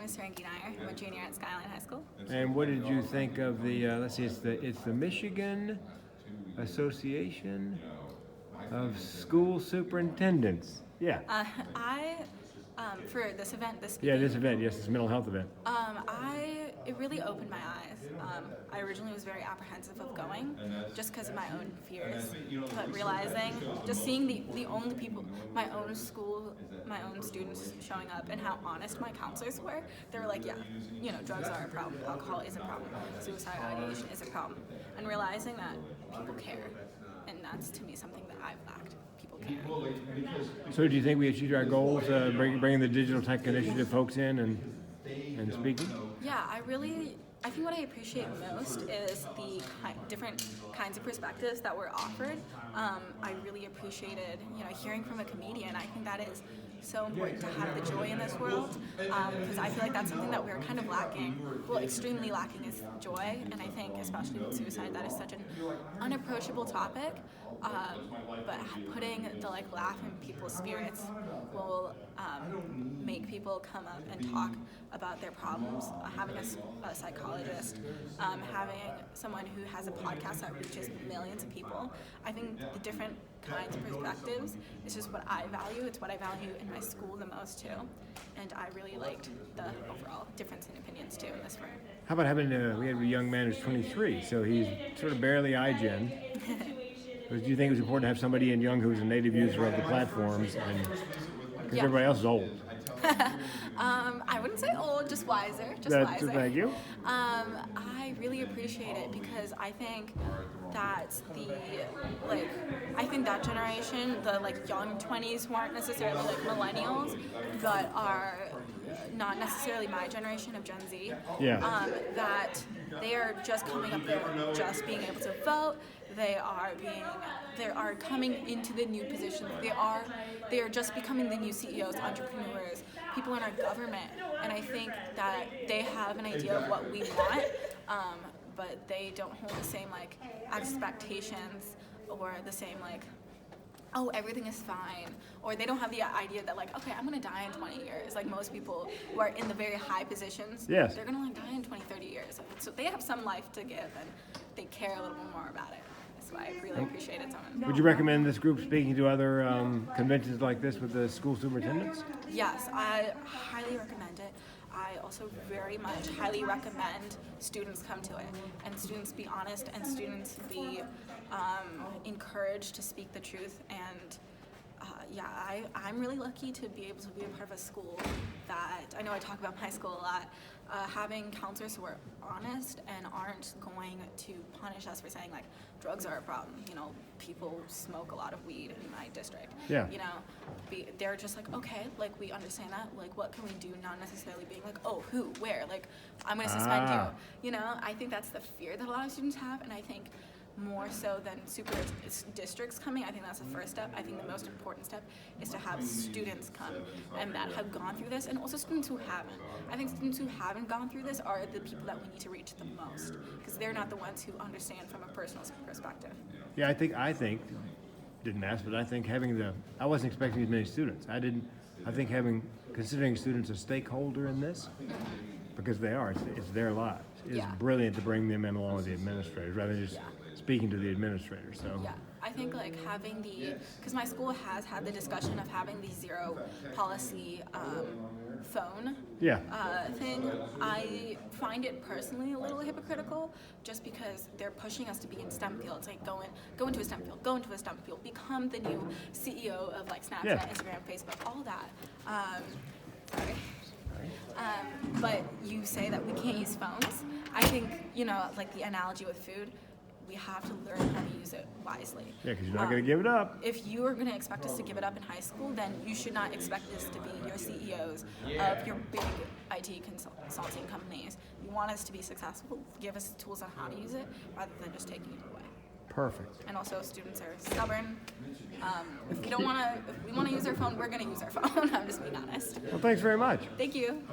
name is Serangi Nyer. I'm a junior at Skyline High School. And what did you think of the? Let's see, it's the Michigan Association of School Superintendents. Yeah. For this event, This event. Yes, this mental health event. It really opened my eyes. I originally was very apprehensive of going, just because of my own fears. But realizing, just seeing the only people, my own school, my own students showing up, and how honest my counselors were. They were like, yeah, drugs are a problem, alcohol is a problem, suicide ideation is a problem, and realizing that people care, and that's to me something that I've lacked. People care. So, do you think we achieved our goals, bringing the digital tech initiative folks in and speaking? Yeah, I think what I appreciate most is the different kinds of perspectives that were offered. I really appreciated, hearing from a comedian. I think that is so important to have the joy in this world, because I feel like that's something that we're kind of lacking. Well, extremely lacking is joy, and I think especially with suicide, that is such an unapproachable topic. But putting the laugh in people's spirits will make people come up and talk about their problems. Having a psychologist, having someone who has a podcast that reaches millions of people. I think the different kinds of perspectives is just what I value. It's what I value in my school the most too. And I really liked the overall difference in opinions too in this room. How about we had a young man who's 23, so he's sort of barely iGen. Do you think it was important to have somebody young who's a native user of the platforms, because everybody else is old? I wouldn't say old, just wiser. Thank you. I really appreciate it because I think that I think that generation, the young 20s, who aren't necessarily millennials, but are not necessarily my generation of Gen Z. Yeah. That they are just coming up there, just being able to vote. They are coming into the new positions. They are just becoming the new CEOs, entrepreneurs, people in our government. And I think that they have an idea of what we want, but they don't hold the same expectations or the same oh, everything is fine, or they don't have the idea that okay, I'm gonna die in 20 years. Most people who are in the very high positions, yes, they're gonna die in 20, 30 years. So they have some life to give, and they care a little bit more about it. That's why I really appreciate it so much. Would you recommend this group speaking to other conventions like this with the school superintendents? Yes, I highly recommend it. I also very much highly recommend students come to it, and students be honest, and students be encouraged to speak the truth. And I'm really lucky to be able to be a part of a school that, I know I talk about my school a lot, having counselors who are honest and aren't going to punish us for saying drugs are a problem. People smoke a lot of weed in my district. Yeah. They're just okay, we understand that. What can we do? Not necessarily being oh, who, where? I'm going to suspend you. I think that's the fear that a lot of students have, and I think more so than super districts coming, I think that's the first step. I think the most important step is to have students come and that have gone through this, and also students who haven't. I think students who haven't gone through this are the people that we need to reach the most, because they're not the ones who understand from a personal perspective. Yeah, I think didn't ask, but I think I wasn't expecting as many students. Considering students a stakeholder in this, because they are, it's their lives. It's brilliant to bring them in along with the administrators rather than just speaking to the administrators. So yeah, I think having because my school has had the discussion of having the zero policy phone thing. I find it personally a little hypocritical, just because they're pushing us to be in STEM fields, go into a STEM field, become the new CEO of Snapchat, Instagram, Facebook, all that. But you say that we can't use phones. I think, the analogy with food, we have to learn how to use it wisely. Yeah, because you're not going to give it up. If you are going to expect us to give it up in high school, then you should not expect us to be your CEOs of your big IT consulting companies. You want us to be successful, give us the tools on how to use it, rather than just taking it away. Perfect. And also, students are stubborn. If we want to use our phone, we're going to use our phone. I'm just being honest. Well, thanks very much. Thank you.